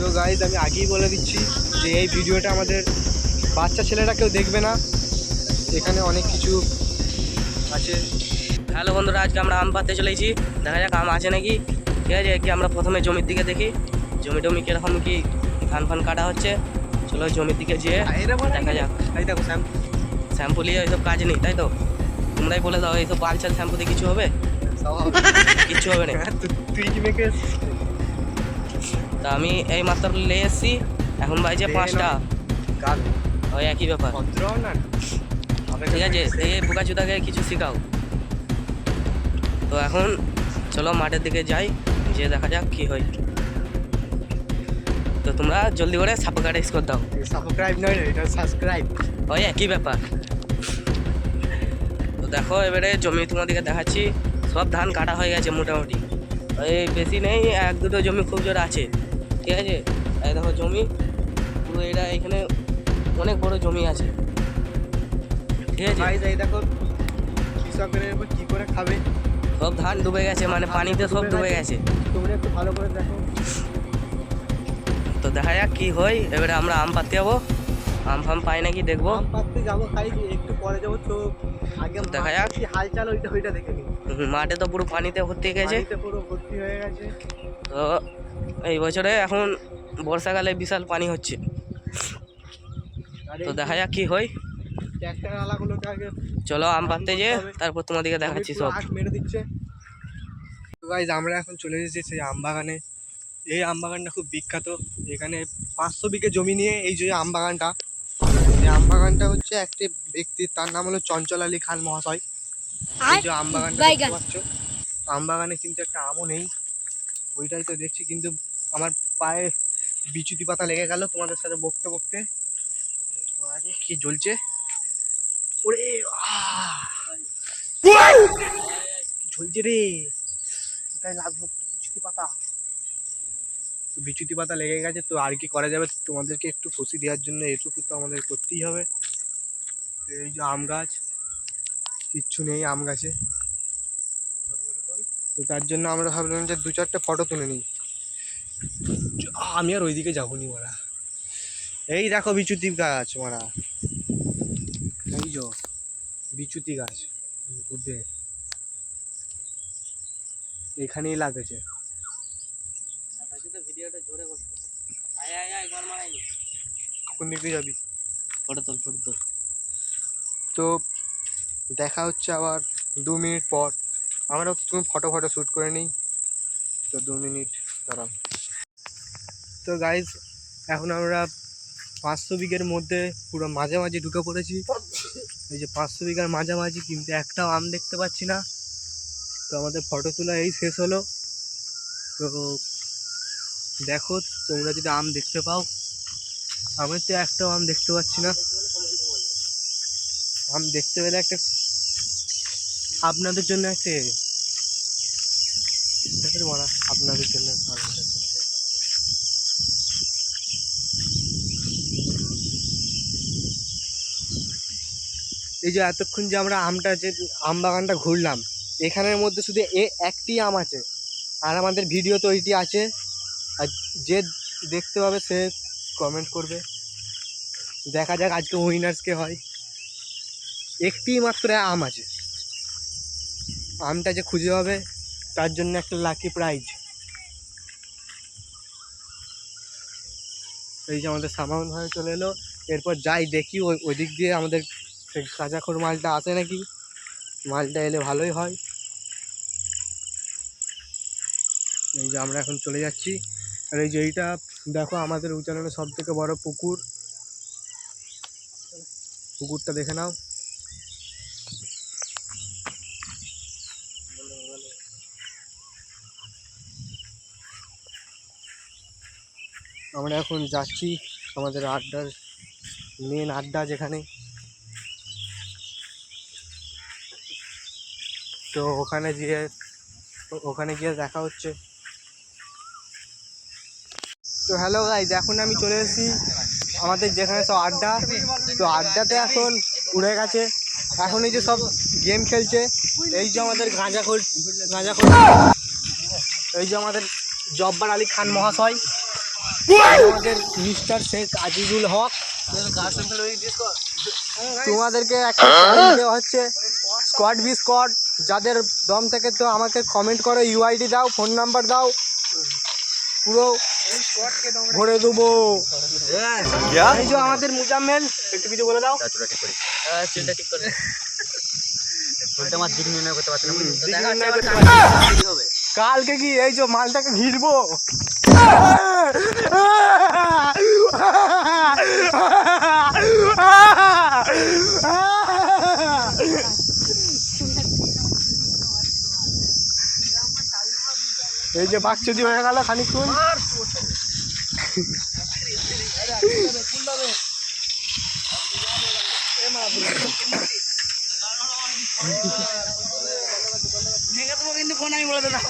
তো গাইজ আমি আগেই বলে দিচ্ছি যে এই ভিডিওটা আমাদের বাচ্চা ছেলেরা কেউ দেখবে না, এখানে অনেক কিছু আছে। হ্যালো বন্ধুরা, আজকে আমরা আম পাততে চলেছি, দেখা যাক আম আছে নাকি। ঠিক আছে, কি আমরা প্রথমে জমির দিকে দেখি জমি টমি কীরকম কি ধান ফান কাটা হচ্ছে। চলো জমির দিকে যেয়ে দেখা যাক। এই দেখো শ্যাম্পু নিয়ে এইসব কাজ নেই, তাই তো? তোমরাই বলে দাও এইসব বালচাল শ্যাম্পু দিয়ে কিছু হবে? কিচ্ছু হবে না। তুই কি মেখে তা আমি এই মাত্র নিয়ে এসেছি, এখন বাজে 5টা। ওই একই ব্যাপার। ঠিক আছে, এই বোকাচোদাকে কিছু শেখাও। তো এখন চলো মাঠের দিকে যাই, যে দেখা যাক কি হয়। তো তোমরা জলদি করে সাবস্ক্রাইব করে দাও। সাবস্ক্রাইব নয়, এটা সাবস্ক্রাইব, ওই একই ব্যাপার। তো দেখো এবারে জমি তোমাদেরকে দেখাচ্ছি, সব ধান কাটা হয়ে গেছে মোটামুটি। ওই বেশি নেই, 1-2টো জমি খুব জোর আছে। ঠিক আছে, এই দেখো জমি পুরো, এটা এখানে অনেক বড় জমি আছে। ঠিক আছে, এই দেখো কৃষকের এবার কী করে খাবে, সব ধান ডুবে গেছে, মানে পানিতে সব ডুবে গেছে। তোমরা একটু ভালো করে দেখো। তো দেখা যাক কি হয়। এবারে আমরা আম পাততে যাবো, আম ফাম পাই নাকি দেখবো। আম পাততে যাবো, খাই একটু পরে যাবো। তো আগে দেখা যাক কি হালচাল ওইটা দেখে নিই। মাঠে তো পুরো পানিতে ভর্তি গেছে, পুরো ভর্তি হয়ে গেছে। তো এই বছরে এখন বর্ষাকালে বিশাল পানি হচ্ছে। তো দেখা যাক কি হয়। ট্র্যাক্টর আলাগুলোকে আগে চলো আম পাততে যে তারপর তোমাদেরকে দেখাচ্ছি সব। মেরে দিচ্ছে। তো গাইজ আমরা এখন চলে এসেছি সেই আম বাগানে। এই আম বাগানটা খুব বিখ্যাত। এখানে 500 বিঘে জমি নিয়ে এই যে আম বাগানটা, এই আম বাগানটা হচ্ছে একটি ব্যক্তির, তার নাম হলো চঞ্চল আলী খান মহাশয়। এই যে আম বাগানটা দেখতে পাচ্ছ, আম বাগানে কিন্তু একটা আমও নেই, ওইটাই তো দেখছি। কিন্তু আমার পায়ে বিচুতি পাতা লেগে গেল তোমাদের সাথে বকতে বকতে। কি জ্বলছে ওরে, ঝুলছে রে, তাই লাগলো বিচুতি পাতা। তো বিচুতি পাতা লেগে গেছে, তো আর কি করা যাবে, তোমাদেরকে একটু খুশি দেওয়ার জন্য এটুকু তো আমাদের করতেই হবে। তো এই যে আম গাছ, কিচ্ছু নেই আম গাছে, তো তার জন্য আমরা ভাবলাম যে 2-4টে ফটো তুলে নিই। আমি আর ওইদিকে যাবো নি মারা। এই দেখো বিচুতি গাছ মারা, এই যে বিচুতি গাছ বুঝতে এখানেই লাগেছে। ভিডিওটা জোরে করতে কোন দিকে যাবি? ফটো তোল। তো দেখা হচ্ছে আবার 2 মিনিট পর। আমরা তুমি ফটো শ্যুট করে নিই, তো 2 মিনিট দাঁড়াও। তো গাইজ এখন আমরা 500 বিঘের মধ্যে পুরো মাঝামাঝি ঢুকে পড়েছি। এই যে 500 বিঘার মাঝামাঝি, কিন্তু একটাও আম দেখতে পাচ্ছি না। তো আমাদের ফটো তোলা এই শেষ হলো। তো দেখো তোমরা যদি আম দেখতে পাও, আমি তো একটাও আম দেখতে পাচ্ছি না। আম দেখতে পেলে একটা আপনাদের জন্য একটা মারা, আপনাদের জন্য এই যে এতক্ষণ যে আমরা আম বাগানটা ঘুরলাম, এখানের মধ্যে শুধু একটি আম আছে, আর আমাদের ভিডিও তো ওইটি আছে। আর যে দেখতে পাবে সে কমেন্ট করবে, দেখা যাক আজকে উইনার্স কে হয়। একটি মাত্র আম আছে, আমটা যে খুঁজে হবে তার জন্য একটা লাকি প্রাইজ। এই যে আমাদের সামান হয়ে চলে এলো, এরপর যাই দেখি ওই দিক দিয়ে আমাদের কাঁচাখোর মালটা আসে নাকি, মালটা এলে ভালোই হয়। এই যে আমরা এখন চলে যাচ্ছি। আর এই যে এইটা দেখো আমাদের উচ্চারণের সব থেকে বড় পুকুরটা দেখে নাও। আমরা এখন যাচ্ছি আমাদের আড্ডার মেন আড্ডা যেখানে, তো ওখানে গিয়ে দেখা হচ্ছে। তো হ্যালো গাইজ, এখন আমি চলে এসেছি আমাদের যেখানে সব আড্ডা। তো আড্ডাতে এখন উড়ে গেছে, এখন এই যে সব গেম খেলছে। এই যে আমাদের গাঁজাখোর, এই যে আমাদের জব্বার আলী খান মহাশয়, আমাদের মিস্টার শেখ আজিজুল হক। তোমাদেরকে একটা চ্যালেঞ্জ দেওয়া হচ্ছে, স্কোয়াড বি স্কোয়াড, যাদের দম থেকে তো আমাকে কমেন্ট করো, ইউআইডি দাও, ফোন নাম্বার দাও, পুরো ভরে দেবো। এই যে আমাদের মুজাম্মেল, একটু কিছু বলে দাও। চুলটা ঠিক করে আমার দিক নির্ণয় করতে পারছি না। হবে কালকে কি এই যে মালটাকে ঘিরবো। এই যে বাকচুদি হয়ে গেল খানিকক্ষণ। কিন্তু ফোন আমি বলে দিলাম।